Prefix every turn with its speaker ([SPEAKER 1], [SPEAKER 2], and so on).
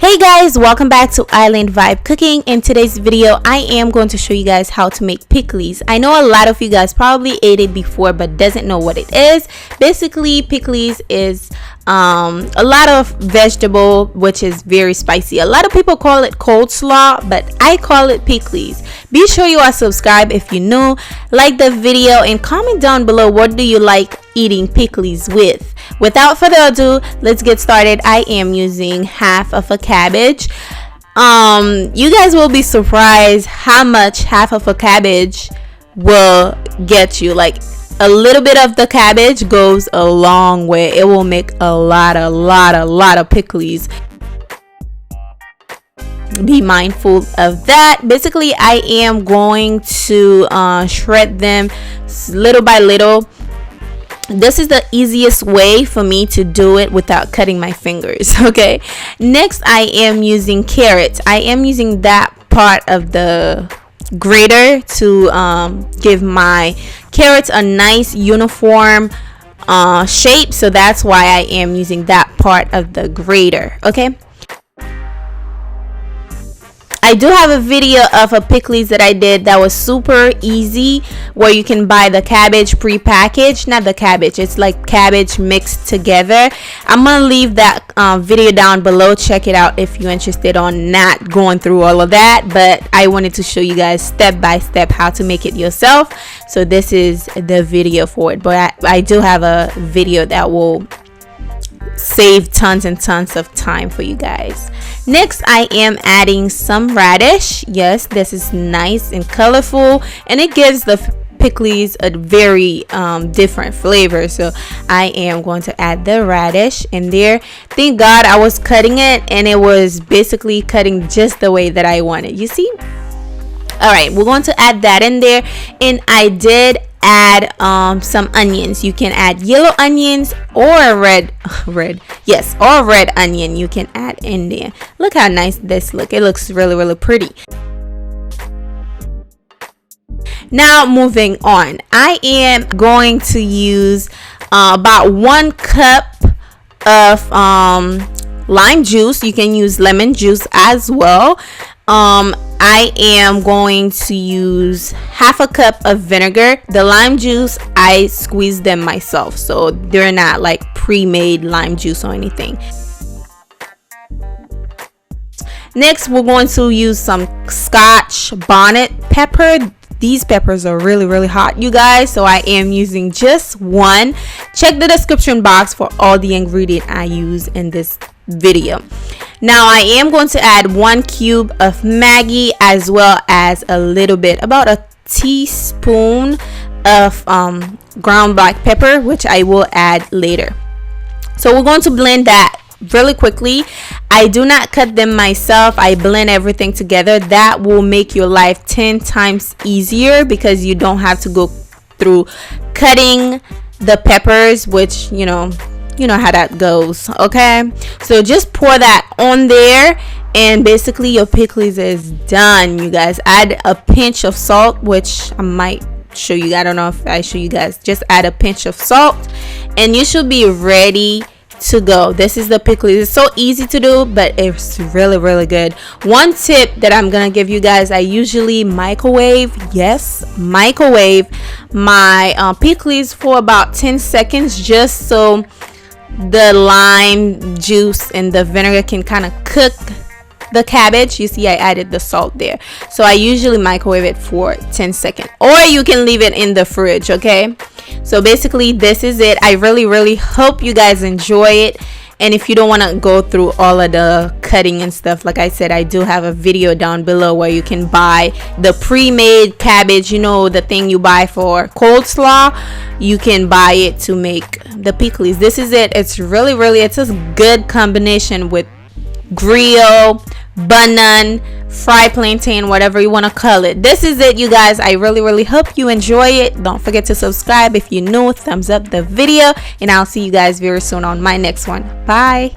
[SPEAKER 1] Hey guys, welcome back to Island Vibe Cooking. In today's video, I am going to show you guys how to make pikliz. I know a lot of you guys probably ate it before but doesn't know what it is. Basically, pikliz is a lot of vegetable which is very spicy. A lot of people call it coleslaw, but I call it pikliz. Be sure you are subscribed if you're new, like the video, and comment down below what do you like eating pikliz with. Without further ado, let's get started. I am using half of a cabbage. You guys will be surprised how much half of a cabbage will get you. Like, a little bit of the cabbage goes a long way. It will make a lot of pikliz. Be mindful of that. Basically, I am going to shred them little by little. This is the easiest way for me to do it without cutting my fingers. Okay, next I am using carrots. I am using that part of the grater to give my carrots a nice uniform shape, so that's why I am using that part of the grater. Okay, I do have a video of a pikliz that I did that was super easy, where you can buy the cabbage pre-packaged. Not the cabbage, it's like cabbage mixed together. I'm gonna leave that video down below. Check it out if you're interested on not going through all of that, but I wanted to show you guys step by step how to make it yourself. So this is the video for it, but I do have a video that will save tons and tons of time for you guys. Next, I am adding some radish. Yes, this is nice and colorful, and it gives the pikliz a very different flavor. So I am going to add the radish in there. Thank God I was cutting it and it was basically cutting just the way that I wanted. You see? All right, we're going to add that in there, and I did add some onions. You can add yellow onions or red onion. You can add in there. Look how nice this look. It looks really pretty. Now moving on, I am going to use about 1 cup of lime juice. You can use lemon juice as well. I am going to use half a cup of vinegar. The lime juice, I squeeze them myself, so they're not like pre-made lime juice or anything. Next, we're going to use some Scotch bonnet pepper. These peppers are really hot, you guys, so I am using just 1. Check the description box for all the ingredients I use in this video. Now I am going to add 1 cube of maggi, as well as a little bit, about a teaspoon of ground black pepper, which I will add later. So we're going to blend that really quickly. I do not cut them myself. I blend everything together. That will make your life 10 times easier, because you don't have to go through cutting the peppers, which you know how that goes. Okay, so just pour that on there, and basically your pikliz is done, you guys. Add a pinch of salt, which I might show you. I don't know if I show you guys. Just add a pinch of salt and you should be ready to go. This is the pikliz. It's so easy to do, but it's really good. One tip that I'm gonna give you guys, I usually microwave my pikliz for about 10 seconds, just so the lime juice and the vinegar can kind of cook the cabbage. You see, I added the salt there, so I usually microwave it for 10 seconds, or you can leave it in the fridge. Okay, so basically this is it. I really hope you guys enjoy it, and if you don't want to go through all of the cutting and stuff, like I said, I do have a video down below where you can buy the pre-made cabbage, you know, the thing you buy for coleslaw. You can buy it to make the pikliz. This is it. It's really it's a good combination with griyo, Banann, fried plantain, whatever you want to call it. This is it, you guys. I really hope you enjoy it. Don't forget to subscribe if you're new. Thumbs up the video, and I'll see you guys very soon on my next one. Bye.